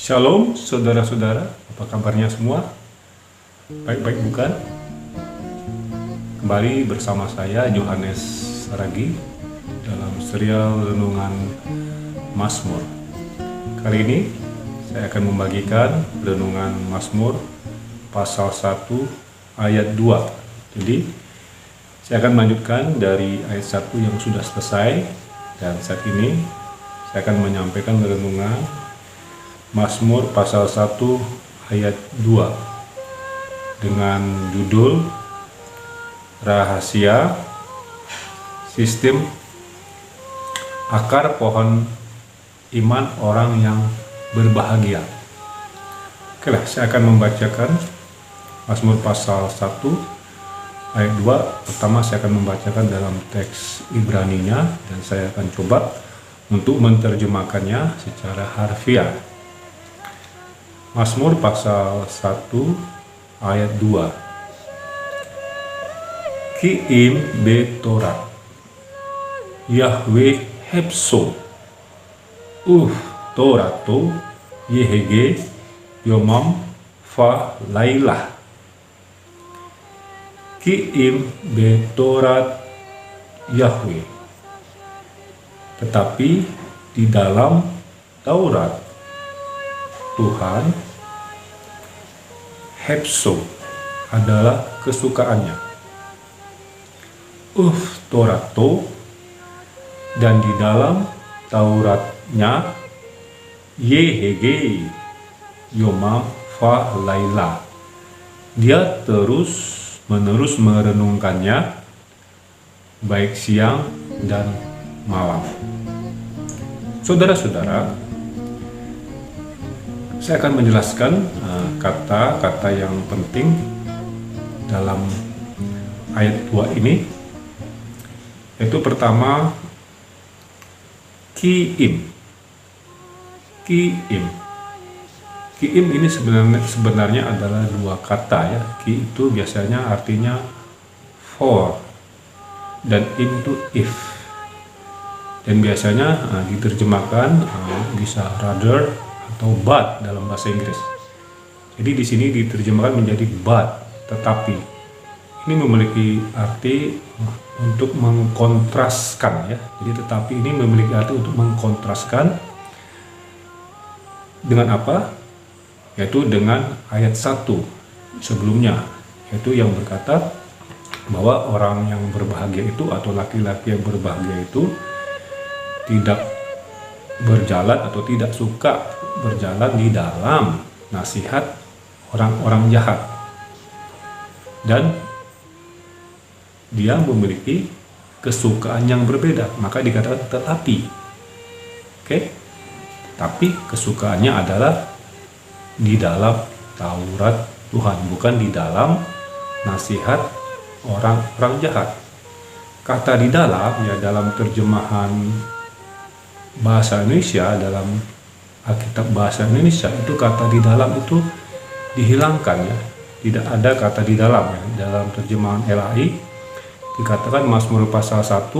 Shalom saudara-saudara, apa kabarnya semua? Baik-baik bukan? Kembali bersama saya Yohanes Saragi dalam serial Renungan Mazmur. Kali ini saya akan membagikan Renungan Mazmur pasal 1 ayat 2. Jadi saya akan melanjutkan dari ayat 1 yang sudah selesai, dan saat ini saya akan menyampaikan renungan Mazmur pasal 1 ayat 2 dengan judul Rahasia Sistem Akar Pohon Iman Orang yang Berbahagia. Oke lah, saya akan membacakan Mazmur pasal 1 ayat 2. Pertama saya akan membacakan dalam teks Ibraninya, dan saya akan coba untuk menerjemahkannya secara harfiah. Mazmur pasal 1 ayat 2. Ki'im betorat Yahweh hepso torato yehege yomam fa lailah. Ki'im betorat Yahweh, tetapi di dalam Taurat Tuhan, hepso adalah kesukaannya. Torato, dan di dalam Tauratnya yehege yomam fa laila. Dia terus menerus merenungkannya baik siang dan malam. Saudara-saudara, saya akan menjelaskan kata-kata yang penting dalam ayat 2 ini, yaitu pertama ki'im. Ki'im ini sebenarnya adalah dua kata ya. Ki itu biasanya artinya for, dan im itu if. Dan biasanya diterjemahkan bisa rather atau but dalam bahasa Inggris. Jadi di sini diterjemahkan menjadi but, tetapi. Ini memiliki arti untuk mengkontraskan ya. Jadi tetapi ini memiliki arti untuk mengkontraskan dengan apa? Yaitu dengan ayat 1 sebelumnya, yaitu yang berkata bahwa orang yang berbahagia itu atau laki-laki yang berbahagia itu tidak berjalan atau tidak suka berjalan di dalam nasihat orang-orang jahat, dan dia memiliki kesukaan yang berbeda. Maka dikatakan tetapi. Tapi kesukaannya adalah di dalam Taurat Tuhan, bukan di dalam nasihat orang-orang jahat. Kata di dalam ya, dalam terjemahan bahasa Indonesia, dalam Alkitab bahasa Indonesia itu kata di dalam itu dihilangkan ya, tidak ada kata di dalam ya. Dalam terjemahan LAI dikatakan Mazmur pasal 1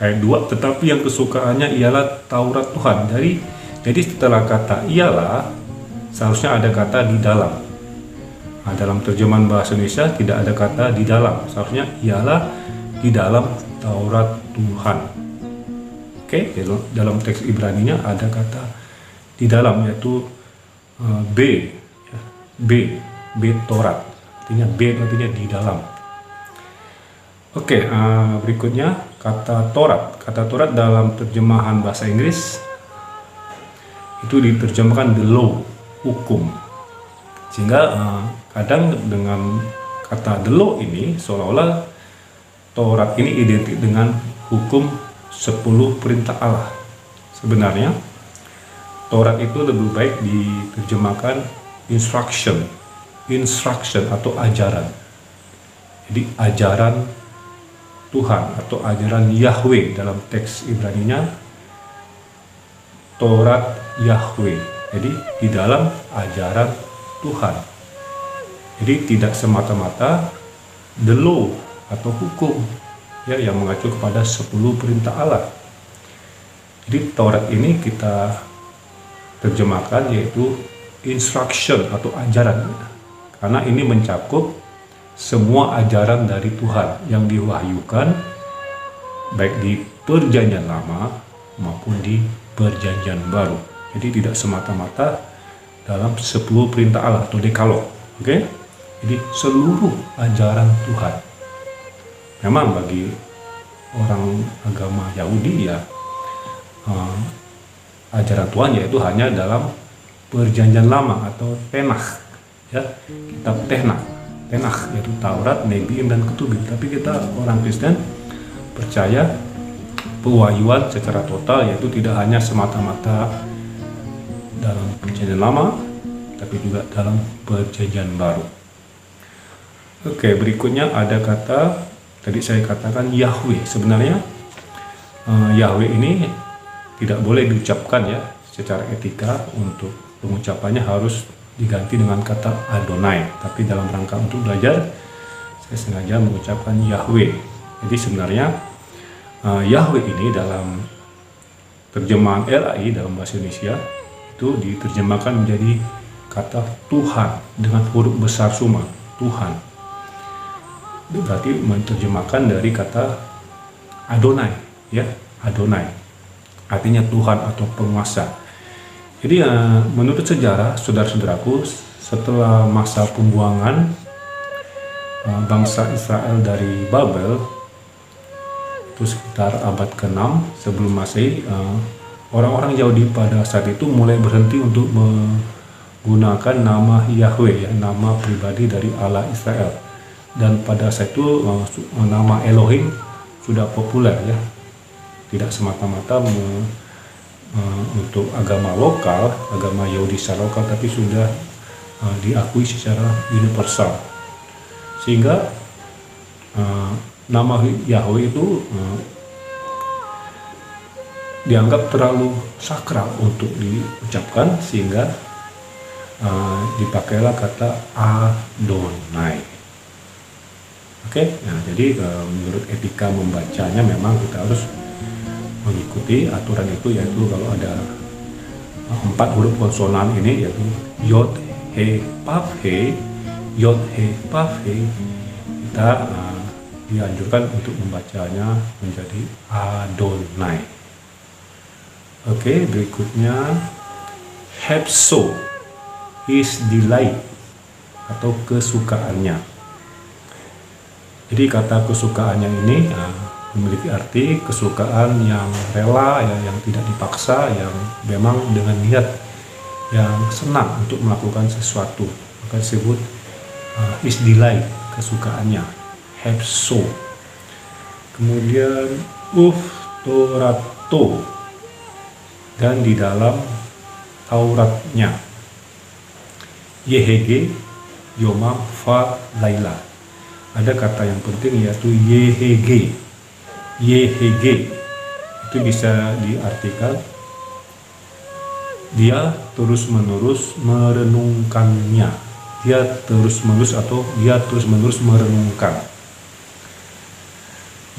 ayat 2, tetapi yang kesukaannya ialah Taurat Tuhan. Jadi setelah kata ialah seharusnya ada kata di dalam. Dalam terjemahan bahasa Indonesia tidak ada kata di dalam, seharusnya ialah di dalam Taurat Tuhan. Dalam teks Ibraninya ada kata di dalam, yaitu B Torat, artinya B artinya di dalam. Berikutnya kata Torat. Kata Torat dalam terjemahan bahasa Inggris itu diterjemahkan the law, hukum. Sehingga kadang dengan kata the law ini seolah-olah Taurat ini identik dengan hukum 10 perintah Allah. Sebenarnya Taurat itu lebih baik diterjemahkan instruction atau ajaran. Jadi ajaran Tuhan atau ajaran Yahweh, dalam teks Ibraninya Taurat Yahweh. Jadi di dalam ajaran Tuhan. Jadi tidak semata-mata the law atau hukum ya yang mengacu kepada 10 perintah Allah. Jadi Taurat ini kita terjemahkan yaitu instruction atau ajaran, karena ini mencakup semua ajaran dari Tuhan yang diwahyukan baik di Perjanjian Lama maupun di Perjanjian Baru. Jadi tidak semata-mata dalam 10 perintah Allah atau dekalog. Oke? Jadi seluruh ajaran Tuhan. Memang bagi orang agama Yahudi ya, ajaran Tuhan yaitu hanya dalam Perjanjian Lama atau Tenach, ya, kitab Tenach yaitu Taurat, Nebiim dan Ketubim. Tapi kita orang Kristen percaya pewahyuan secara total, yaitu tidak hanya semata-mata dalam Perjanjian Lama tapi juga dalam Perjanjian Baru. Oke, berikutnya ada kata tadi saya katakan Yahweh. Sebenarnya Yahweh ini tidak boleh diucapkan ya, secara etika untuk pengucapannya harus diganti dengan kata Adonai. Tapi dalam rangka untuk belajar, saya sengaja mengucapkan Yahweh. Jadi sebenarnya Yahweh ini dalam terjemahan LAI dalam bahasa Indonesia itu diterjemahkan menjadi kata Tuhan dengan huruf besar suma, Tuhan. Itu berarti menerjemahkan dari kata Adonai, ya, Adonai. Artinya Tuhan atau penguasa. Jadi menurut sejarah, saudara-saudaraku, setelah masa pembuangan bangsa Israel dari Babel, itu sekitar abad ke-6 sebelum Masehi, orang-orang Yahudi pada saat itu mulai berhenti untuk menggunakan nama Yahweh, ya, nama pribadi dari Allah Israel. Dan pada saat itu nama Elohim sudah populer, ya, tidak semata-mata untuk agama lokal, agama Yahudi secara lokal, tapi sudah diakui secara universal. Sehingga nama Yahweh itu dianggap terlalu sakral untuk diucapkan, sehingga dipakailah kata Adonai. Oke, nah jadi menurut etika membacanya memang kita harus mengikuti aturan itu, yaitu kalau ada 4 huruf konsonan ini, yaitu Yod, He, Pav, He, Yod, He, Pav, He, kita dianjurkan untuk membacanya menjadi Adonai. Oke, berikutnya Hepso, His delight atau kesukaannya. Jadi kata kesukaannya ini memiliki arti kesukaan yang rela, ya, yang tidak dipaksa, yang memang dengan niat yang senang untuk melakukan sesuatu, maka disebut his delight, kesukaannya, hepso. Kemudian Torato, dan di dalam Tauratnya, Yehege, Yoma, Fa, Laila. Ada kata yang penting yaitu Yehege. Yehege itu bisa diartikan dia terus-menerus merenungkannya, dia terus-menerus atau dia terus-menerus merenungkan.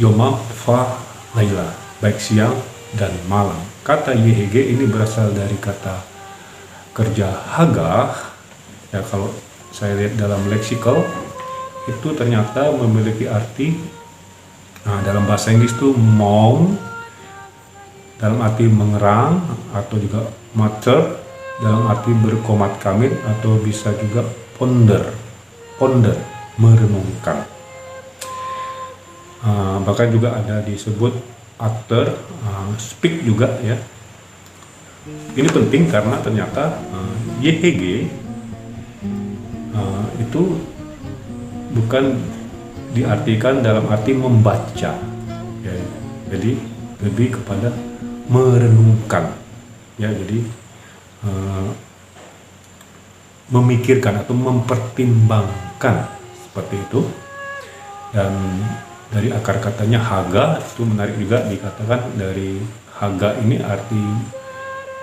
Yoma, Fa, Laila, baik siang dan malam. Kata Yehege ini berasal dari kata kerja Hagah, ya, kalau saya lihat dalam leksikal itu ternyata memiliki arti, dalam bahasa Inggris itu mourn dalam arti mengerang, atau juga matter dalam arti berkomat kamit, atau bisa juga ponder, merenungkan. Bahkan juga ada disebut utter, speak juga, ya. Ini penting karena ternyata YHG itu bukan diartikan dalam arti membaca, ya. Jadi lebih kepada merenungkan, ya. Jadi memikirkan atau mempertimbangkan, seperti itu. Dan dari akar katanya haga, itu menarik juga, dikatakan dari haga ini arti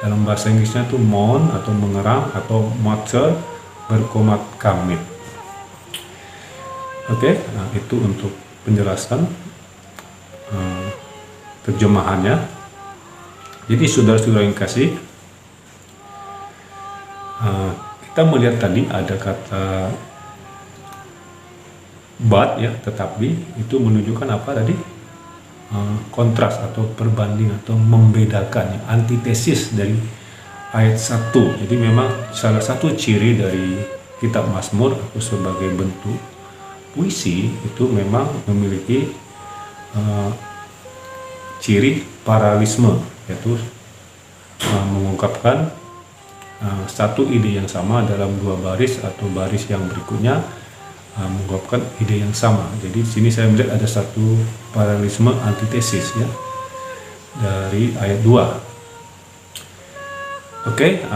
dalam bahasa Inggrisnya itu mourn atau mengerang, atau matter, berkomat kamit. Oke, nah itu untuk penjelasan terjemahannya. Jadi saudara-saudara yang kasih, kita melihat tadi ada kata but ya, tetapi itu menunjukkan apa tadi? Kontras atau perbanding atau membedakan, ya, antitesis dari ayat 1. Jadi memang salah satu ciri dari kitab Mazmur atau sebagai bentuk puisi itu memang memiliki ciri paralelisme, yaitu mengungkapkan satu ide yang sama dalam dua baris atau baris yang berikutnya mengungkapkan ide yang sama. Jadi di sini saya melihat ada satu paralelisme antitesis ya dari ayat 2. Oke,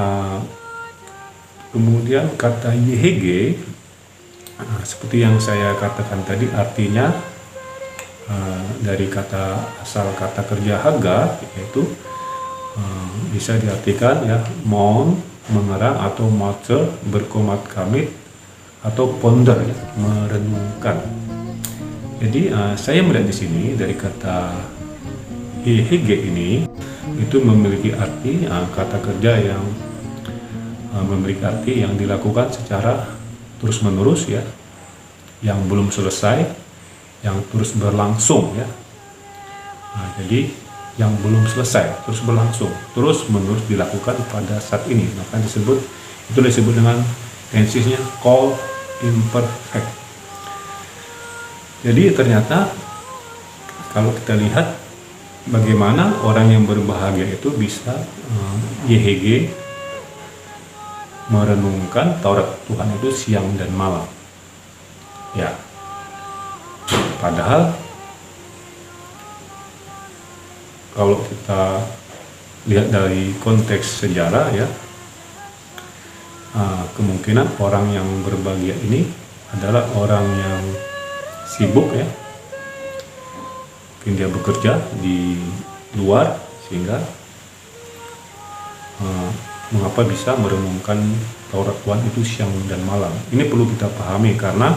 kemudian kata YHG seperti yang saya katakan tadi, artinya dari kata asal kata kerja haga, yaitu bisa diartikan ya mourn, mengerang, atau mater, berkomat kamit, atau ponder ya, merenungkan. Jadi saya melihat di sini dari kata YHG ini itu memiliki arti kata kerja yang memiliki arti yang dilakukan secara terus menerus ya, yang belum selesai, yang terus berlangsung ya. Jadi yang belum selesai terus berlangsung, terus menerus dilakukan pada saat ini, maka disebut dengan tensisnya call imperfect. Jadi ternyata kalau kita lihat bagaimana orang yang berbahagia itu bisa YHG merenungkan Taurat Tuhan itu siang dan malam. Ya. Padahal kalau kita lihat dari konteks sejarah ya, kemungkinan orang yang berbahagia ini adalah orang yang sibuk ya, mungkin dia bekerja di luar, sehingga mengapa bisa merenungkan Taurat Tuhan itu siang dan malam. Ini perlu kita pahami karena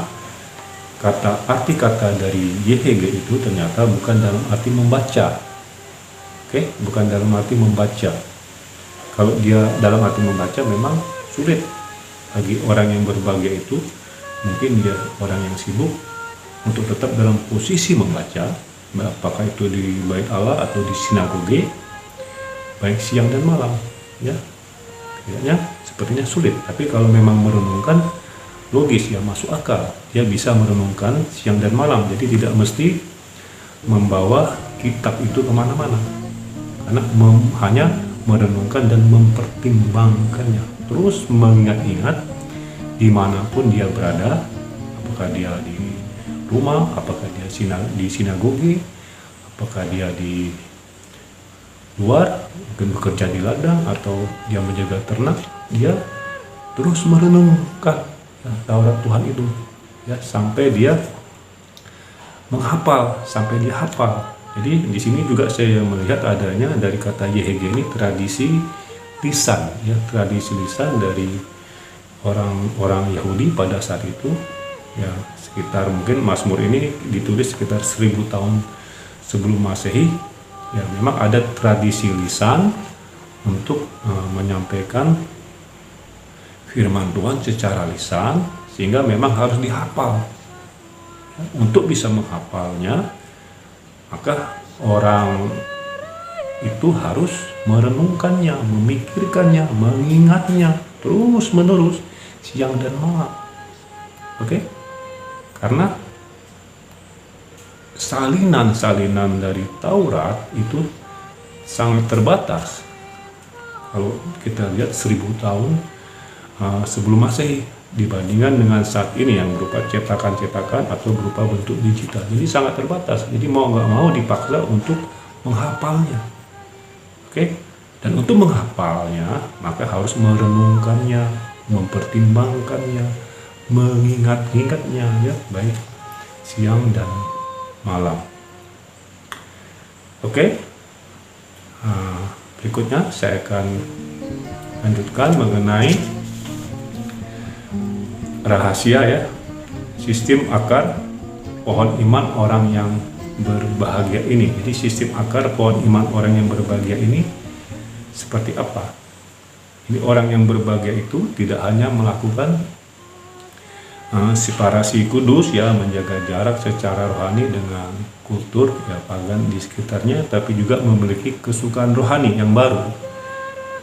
arti kata dari YHG itu ternyata bukan dalam arti membaca. Oke, bukan dalam arti membaca. Kalau dia dalam arti membaca memang sulit bagi orang yang berbahagia itu, mungkin dia orang yang sibuk untuk tetap dalam posisi membaca, apakah itu di bait Allah atau di sinagoge, baik siang dan malam ya. Kayaknya sepertinya sulit, tapi kalau memang merenungkan logis ya, masuk akal, dia bisa merenungkan siang dan malam, jadi tidak mesti membawa kitab itu kemana-mana, karena hanya merenungkan dan mempertimbangkannya, terus mengingat-ingat dimanapun dia berada, apakah dia di rumah, apakah dia di sinagoge, apakah dia di luar, mungkin bekerja di ladang, atau dia menjaga ternak, dia terus merenungkan ya, Taurat Tuhan itu ya, sampai dia menghafal, sampai dia hafal. Jadi di sini juga saya melihat adanya dari kata YHG ini tradisi lisan ya, tradisi lisan dari orang-orang Yahudi pada saat itu ya, sekitar mungkin Mazmur ini ditulis sekitar 1000 tahun sebelum Masehi ya. Memang ada tradisi lisan untuk menyampaikan firman Tuhan secara lisan, sehingga memang harus dihafal. Untuk bisa menghafalnya, maka orang itu harus merenungkannya, memikirkannya, mengingatnya terus menerus siang dan malam. Oke? Karena salinan dari Taurat itu sangat terbatas. Kalau kita lihat 1000 tahun sebelum Masehi dibandingkan dengan saat ini yang berupa cetakan-cetakan atau berupa bentuk digital, jadi sangat terbatas. Jadi mau nggak mau dipaksa untuk menghafalnya. Oke? Dan untuk menghafalnya maka harus merenungkannya, mempertimbangkannya, mengingat-ingatnya ya, baik siang dan malam. Oke, berikutnya saya akan lanjutkan mengenai rahasia ya, sistem akar pohon iman orang yang berbahagia ini. Jadi sistem akar pohon iman orang yang berbahagia ini seperti apa? Jadi orang yang berbahagia itu tidak hanya melakukan separasi kudus ya, menjaga jarak secara rohani dengan kultur ya pagan di sekitarnya, tapi juga memiliki kesukaan rohani yang baru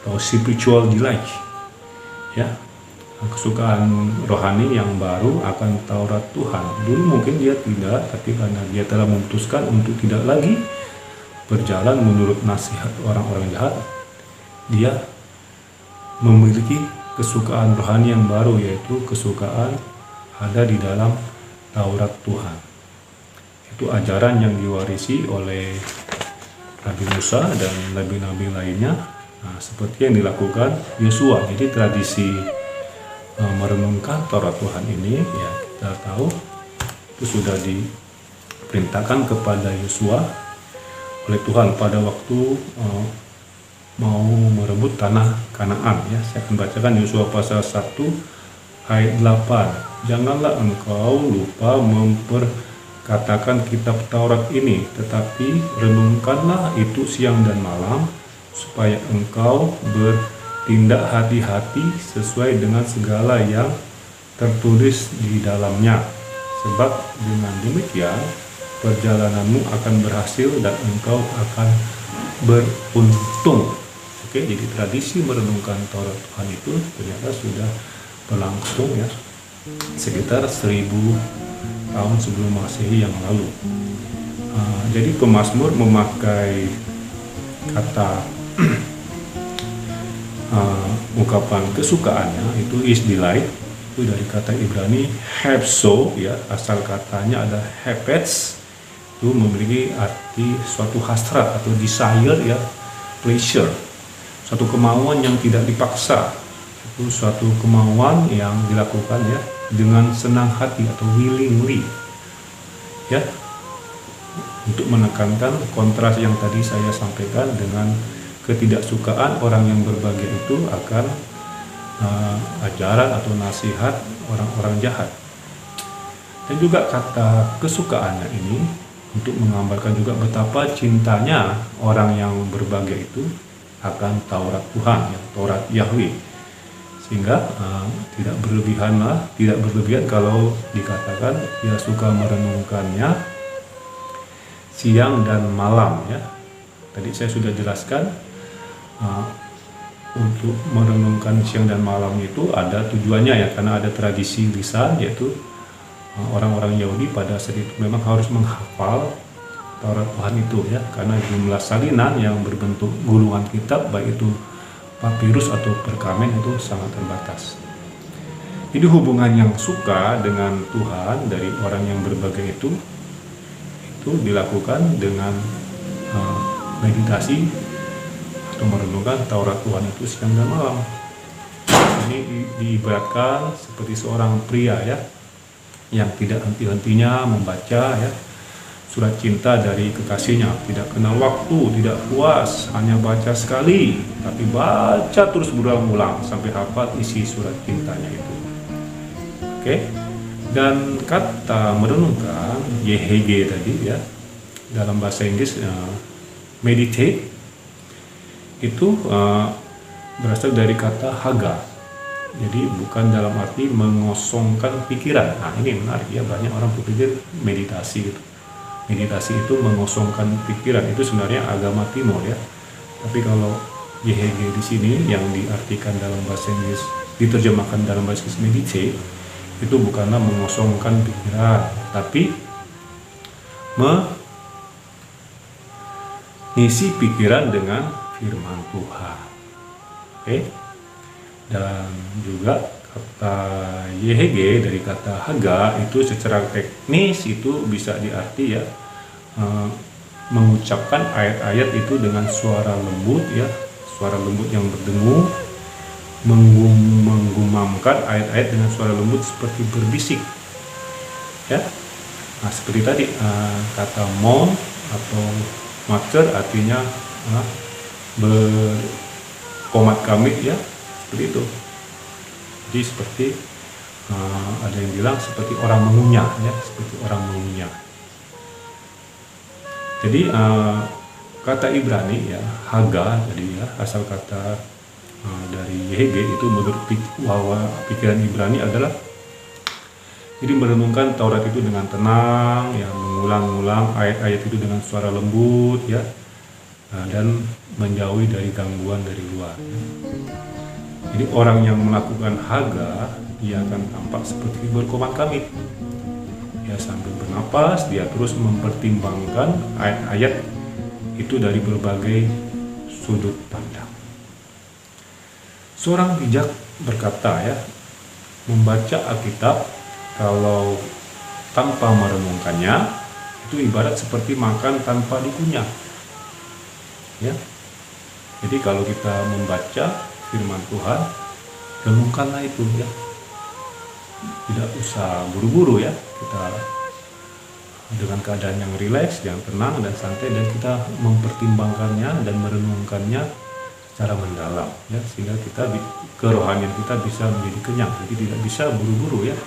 atau spiritual delight ya, kesukaan rohani yang baru akan Taurat Tuhan. Dulu mungkin dia tidak, tapi karena dia telah memutuskan untuk tidak lagi berjalan menurut nasihat orang-orang jahat, dia memiliki kesukaan rohani yang baru, yaitu kesukaan ada di dalam Taurat Tuhan. Itu ajaran yang diwarisi oleh Nabi Musa dan nabi-nabi lainnya, seperti yang dilakukan Yosua. Jadi tradisi merenungkan Taurat Tuhan ini ya, kita tahu itu sudah diperintahkan kepada Yosua oleh Tuhan pada waktu mau merebut tanah Kanaan ya. Saya akan bacakan Yosua pasal 1 ayat 8. Janganlah engkau lupa memperkatakan kitab Taurat ini, tetapi renungkanlah itu siang dan malam, supaya engkau bertindak hati-hati sesuai dengan segala yang tertulis di dalamnya. Sebab dengan demikian perjalananmu akan berhasil dan engkau akan beruntung. Oke, jadi tradisi merenungkan Taurat Tuhan itu ternyata sudah berlangsung ya sekitar 1000 tahun sebelum Masehi yang lalu. Jadi pemazmur memakai kata ungkapan kesukaannya itu is delight, itu dari kata Ibrani hepso ya, asal katanya ada hepets, itu memiliki arti suatu hasrat atau desire ya, pleasure, suatu kemauan yang tidak dipaksa, itu suatu kemauan yang dilakukan ya dengan senang hati atau willingly ya, untuk menekankan kontras yang tadi saya sampaikan dengan ketidaksukaan orang yang berbahagia itu akan ajaran atau nasihat orang-orang jahat. Dan juga kata kesukaannya ini untuk menggambarkan juga betapa cintanya orang yang berbahagia itu akan Taurat Tuhan ya, Taurat Yahweh. Sehingga tidak berlebihan kalau dikatakan dia suka merenungkannya siang dan malam ya. Tadi saya sudah jelaskan untuk merenungkan siang dan malam itu ada tujuannya ya, karena ada tradisi lisan, yaitu orang-orang Yahudi pada saat itu memang harus menghafal Taurat Tuhan itu ya, karena jumlah salinan yang berbentuk gulungan kitab baik itu papirus atau perkamen itu sangat terbatas. Jadi hubungan yang suka dengan Tuhan dari orang yang berbahagia itu dilakukan dengan meditasi atau merenungkan Taurat Tuhan itu siang dan malam. Ini diibaratkan seperti seorang pria ya, yang tidak henti-hentinya membaca ya surat cinta dari kekasihnya, tidak kenal waktu, tidak puas, hanya baca sekali, tapi baca terus berulang-ulang sampai hafal isi surat cintanya itu. Oke, dan kata merenungkan YHG tadi ya, dalam bahasa Inggris meditate itu berasal dari kata haga. Jadi bukan dalam arti mengosongkan pikiran. Nah ini menarik ya, banyak orang berpikir meditasi gitu. Meditasi itu mengosongkan pikiran, itu sebenarnya agama timur ya. Tapi kalau YHG di sini yang diartikan dalam bahasa Inggris, diterjemahkan dalam bahasa Inggris meditate, itu bukanlah mengosongkan pikiran, tapi mengisi pikiran dengan firman Tuhan. Oke. Dan juga kata YHG dari kata haga itu secara teknis itu bisa diarti ya, mengucapkan ayat-ayat itu dengan suara lembut ya, suara lembut yang berdengung, menggumamkan ayat-ayat dengan suara lembut seperti berbisik ya. Nah seperti tadi kata mon atau mater artinya berkomat kamit ya, seperti itu. Jadi seperti ada yang bilang seperti orang mengunyah ya, seperti orang mengunyah. Jadi kata Ibrani ya, haga, jadi ya asal kata dari YHG itu menurut pikiran Ibrani adalah jadi merenungkan Taurat itu dengan tenang, ya, mengulang-ulang ayat-ayat itu dengan suara lembut, ya, dan menjauhi dari gangguan dari luar. Jadi orang yang melakukan haga, dia akan tampak seperti berkomang-kamit. Ya, sambil bernapas, dia terus mempertimbangkan ayat-ayat itu dari berbagai sudut pandang. Seorang bijak berkata, ya, membaca Alkitab kalau tanpa merenungkannya itu ibarat seperti makan tanpa dikunyah. Ya. Jadi kalau kita membaca firman Tuhan, renungkanlah itu, ya. Tidak usah buru-buru, ya. Kita dengan keadaan yang rileks, yang tenang dan santai, dan kita mempertimbangkannya dan merenungkannya secara mendalam, ya, sehingga kerohanian kita bisa menjadi kenyang. Jadi tidak bisa buru-buru, ya,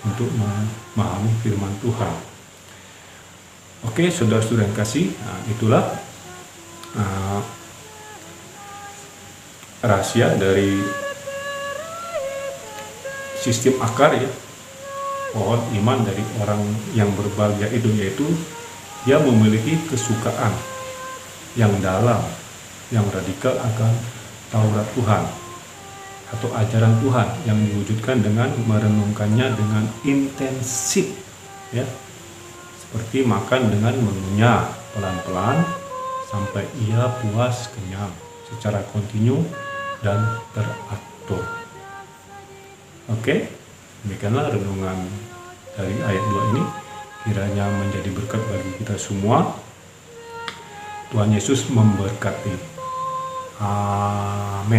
untuk memahami firman Tuhan. Oke, saudara-saudara yang kasih, itulah rahasia dari sistem akar, ya, pohon iman dari orang yang berbahagia itu, yaitu dia memiliki kesukaan yang dalam, yang radikal akan Taurat Tuhan atau ajaran Tuhan yang diwujudkan dengan merenungkannya dengan intensif, ya, seperti makan dengan mengunyah pelan-pelan sampai ia puas kenyang secara kontinu dan teratur. Oke, demikianlah renungan dari ayat 2 ini, kiranya menjadi berkat bagi kita semua. Tuhan Yesus memberkati. Amin.